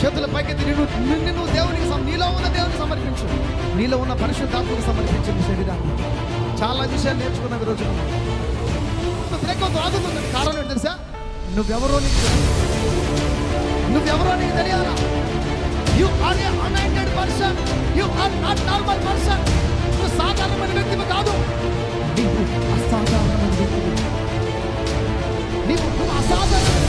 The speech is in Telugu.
చేతుల పైకెత్తి నిన్ను దేవునికి నీలో ఉన్న దేవునికి సమర్పించు, నీలో ఉన్న పరిశుద్ధాత్మకు సమర్పించు నీ శరీరాన్ని. చాలా విషయాలు నేర్చుకున్నాం ఈ రోజు. వ్యతిరేకత ఆగుతుందని కారణం ఏంటి తెలుసా? నువ్వెవరో నీకు తెలియాలా. You are a anointed person, you are not normal person. నువ్వు సాధారణమైన వ్యక్తివి కాదు, నీవు అసాధారణమైన వ్యక్తివి. నువ్వు అసాధారణ